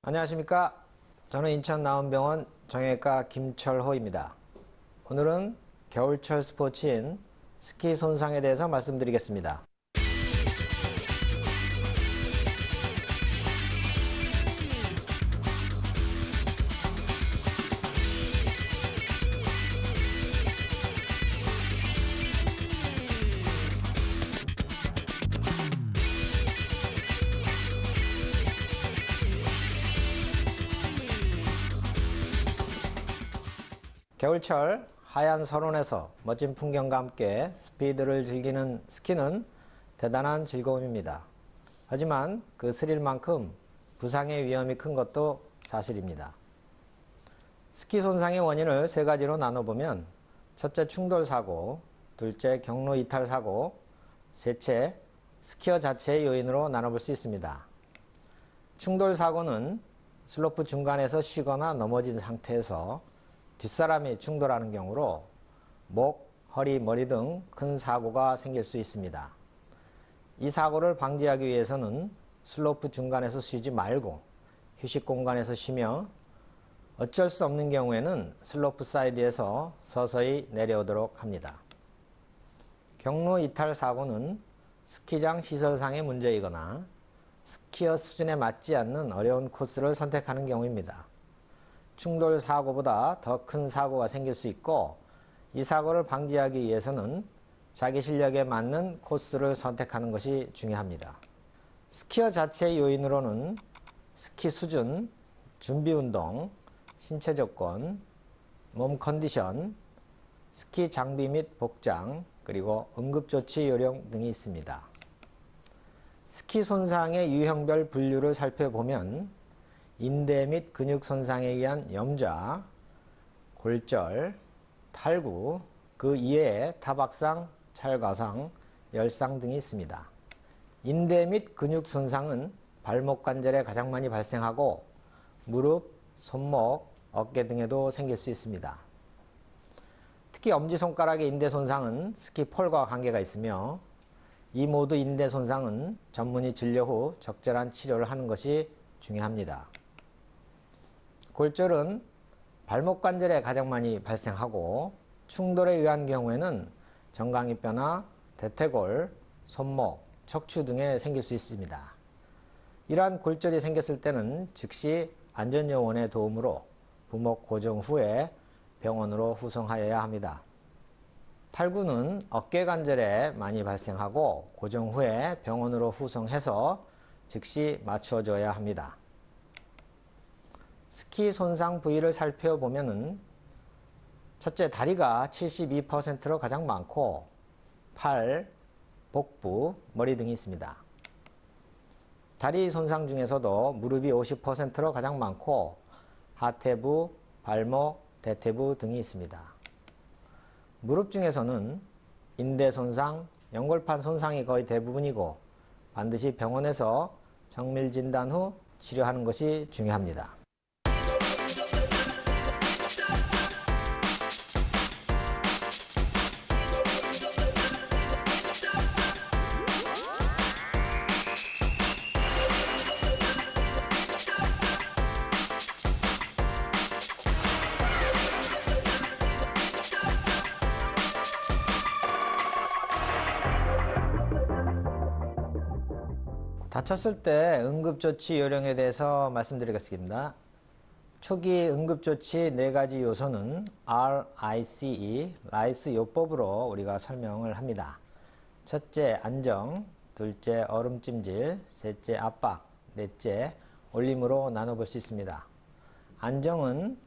안녕하십니까. 저는 인천 나은병원 정형외과 김철호입니다. 오늘은 겨울철 스포츠인 스키 손상에 대해서 말씀드리겠습니다. 겨울철 하얀 설원에서 멋진 풍경과 함께 스피드를 즐기는 스키는 대단한 즐거움입니다. 하지만 그 스릴만큼 부상의 위험이 큰 것도 사실입니다. 스키 손상의 원인을 세 가지로 나눠보면 첫째 충돌 사고, 둘째 경로 이탈 사고, 셋째 스키어 자체의 요인으로 나눠볼 수 있습니다. 충돌 사고는 슬로프 중간에서 쉬거나 넘어진 상태에서 뒷사람이 충돌하는 경우로 목, 허리, 머리 등 큰 사고가 생길 수 있습니다. 이 사고를 방지하기 위해서는 슬로프 중간에서 쉬지 말고 휴식 공간에서 쉬며 어쩔 수 없는 경우에는 슬로프 사이드에서 서서히 내려오도록 합니다. 경로 이탈 사고는 스키장 시설상의 문제이거나 스키어 수준에 맞지 않는 어려운 코스를 선택하는 경우입니다. 충돌 사고보다 더 큰 사고가 생길 수 있고, 이 사고를 방지하기 위해서는 자기 실력에 맞는 코스를 선택하는 것이 중요합니다. 스키어 자체의 요인으로는 스키 수준, 준비 운동, 신체 조건, 몸 컨디션, 스키 장비 및 복장, 그리고 응급조치 요령 등이 있습니다. 스키 손상의 유형별 분류를 살펴보면 인대 및 근육 손상에 의한 염좌, 골절, 탈구, 그 이외에 타박상, 찰과상, 열상 등이 있습니다. 인대 및 근육 손상은 발목 관절에 가장 많이 발생하고 무릎, 손목, 어깨 등에도 생길 수 있습니다. 특히 엄지손가락의 인대 손상은 스키 폴과 관계가 있으며 이 모두 인대 손상은 전문의 진료 후 적절한 치료를 하는 것이 중요합니다. 골절은 발목 관절에 가장 많이 발생하고 충돌에 의한 경우에는 정강이뼈나 대퇴골, 손목, 척추 등에 생길 수 있습니다. 이러한 골절이 생겼을 때는 즉시 안전요원의 도움으로 부목 고정 후에 병원으로 후송하여야 합니다. 탈구는 어깨 관절에 많이 발생하고 고정 후에 병원으로 후송해서 즉시 맞추어줘야 합니다. 스키 손상 부위를 살펴보면은 첫째 다리가 72%로 가장 많고 팔, 복부, 머리 등이 있습니다. 다리 손상 중에서도 무릎이 50%로 가장 많고 하태부, 발목, 대퇴부 등이 있습니다. 무릎 중에서는 인대 손상, 연골판 손상이 거의 대부분이고 반드시 병원에서 정밀 진단 후 치료하는 것이 중요합니다. 다쳤을 때 응급조치 요령에 대해서 말씀드리겠습니다. 초기 응급조치 4가지 요소는 RICE, 라이스 요법으로 우리가 설명을 합니다. 첫째 안정, 둘째 얼음찜질, 셋째 압박, 넷째 올림으로 나눠볼 수 있습니다. 안정은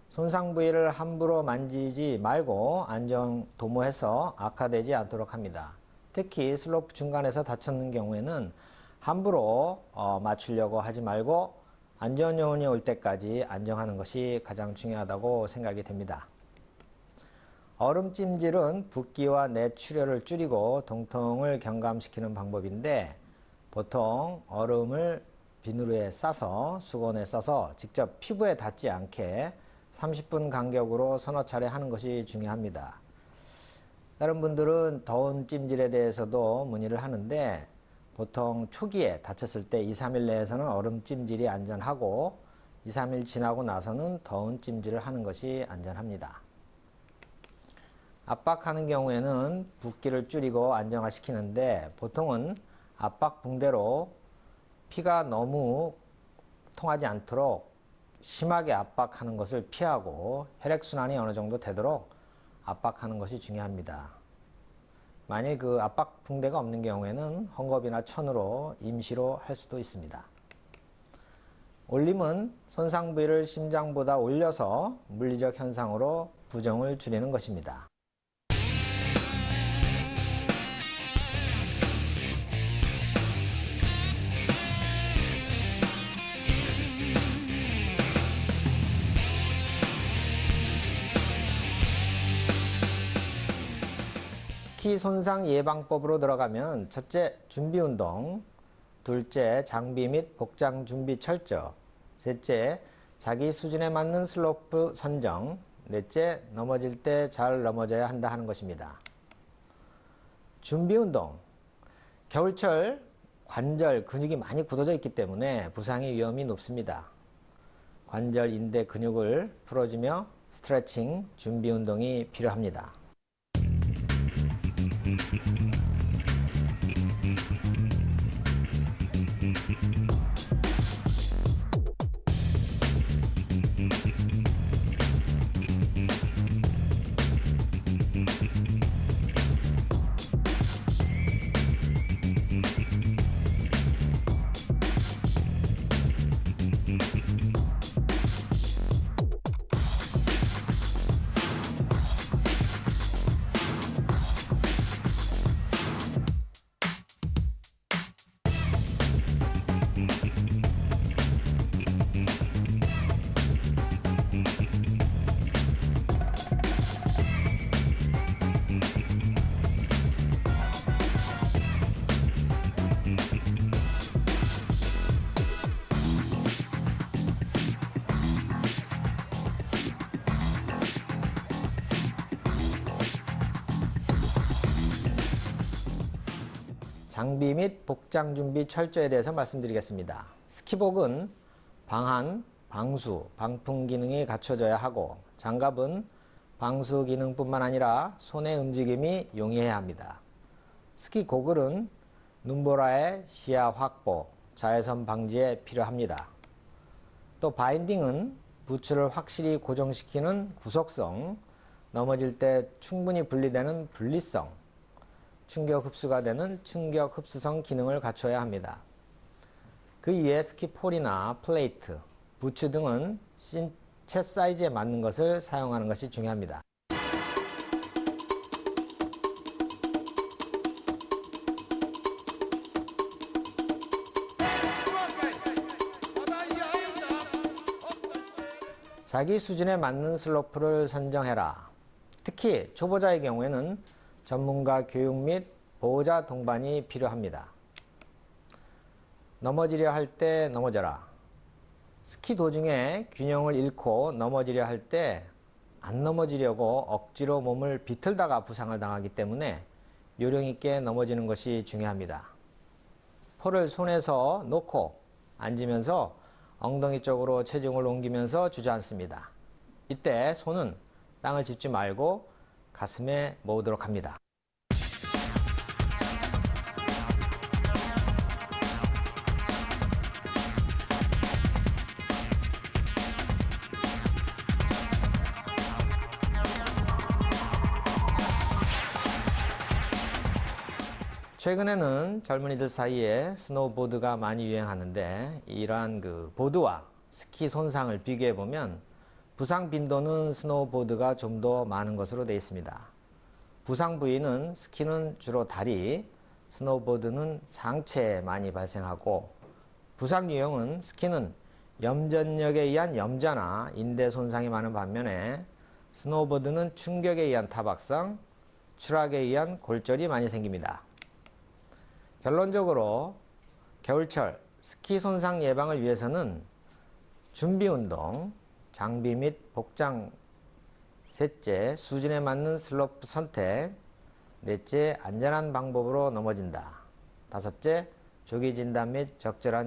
손상 부위를 함부로 만지지 말고 안정 도모해서 악화되지 않도록 합니다. 특히 슬로프 중간에서 다쳤는 경우에는 함부로 맞추려고 하지 말고 안전요원이 올 때까지 안정하는 것이 가장 중요하다고 생각이 됩니다. 얼음찜질은 붓기와 내출혈을 줄이고 동통을 경감시키는 방법인데 보통 얼음을 비누에 싸서 수건에 싸서 직접 피부에 닿지 않게 30분 간격으로 서너 차례 하는 것이 중요합니다. 다른 분들은 더운 찜질에 대해서도 문의를 하는데 보통 초기에 다쳤을 때 2, 3일 내에서는 얼음 찜질이 안전하고 2, 3일 지나고 나서는 더운 찜질을 하는 것이 안전합니다. 압박하는 경우에는 붓기를 줄이고 안정화시키는데 보통은 압박 붕대로 피가 너무 통하지 않도록 심하게 압박하는 것을 피하고 혈액순환이 어느 정도 되도록 압박하는 것이 중요합니다. 만일 그 압박 붕대가 없는 경우에는 헝겊이나 천으로 임시로 할 수도 있습니다. 올림은 손상 부위를 심장보다 올려서 물리적 현상으로 부종을 줄이는 것입니다. 스키 손상 예방법으로 들어가면 첫째, 준비 운동, 둘째, 장비 및 복장 준비 철저, 셋째, 자기 수준에 맞는 슬로프 선정, 넷째, 넘어질 때 잘 넘어져야 한다 하는 것입니다. 준비 운동. 겨울철 관절 근육이 많이 굳어져 있기 때문에 부상의 위험이 높습니다. 관절 인대 근육을 풀어주며 스트레칭, 준비 운동이 필요합니다. 장비 및 복장 준비 철저에 대해서 말씀드리겠습니다. 스키복은 방한, 방수, 방풍 기능이 갖춰져야 하고 장갑은 방수 기능뿐만 아니라 손의 움직임이 용이해야 합니다. 스키 고글은 눈보라의 시야 확보, 자외선 방지에 필요합니다. 또 바인딩은 부츠를 확실히 고정시키는 구속성, 넘어질 때 충분히 분리되는 분리성, 충격 흡수가 되는 충격 흡수성 기능을 갖춰야 합니다. 그 이외에 스키폴이나 플레이트, 부츠 등은 신체 사이즈에 맞는 것을 사용하는 것이 중요합니다. 자기 수준에 맞는 슬로프를 선정해라. 특히 초보자의 경우에는 전문가 교육 및 보호자 동반이 필요합니다. 넘어지려 할 때 넘어져라. 스키 도중에 균형을 잃고 넘어지려 할 때 안 넘어지려고 억지로 몸을 비틀다가 부상을 당하기 때문에 요령 있게 넘어지는 것이 중요합니다. 폴을 손에서 놓고 앉으면서 엉덩이 쪽으로 체중을 옮기면서 주저앉습니다. 이때 손은 땅을 짚지 말고 가슴에 모으도록 합니다. 최근에는 젊은이들 사이에 스노우보드가 많이 유행하는데 이러한 보드와 스키 손상을 비교해 보면 부상 빈도는 스노우보드가 좀 더 많은 것으로 되어 있습니다. 부상 부위는 스키는 주로 다리, 스노우보드는 상체에 많이 발생하고 부상 유형은 스키는 염전력에 의한 염자나 인대 손상이 많은 반면에 스노우보드는 충격에 의한 타박상, 추락에 의한 골절이 많이 생깁니다. 결론적으로 겨울철 스키 손상 예방을 위해서는 준비 운동, 장비 및 복장, 셋째, 수준에 맞는 슬로프 선택, 넷째, 안전한 방법으로 넘어진다. 다섯째, 조기 진단 및 적절한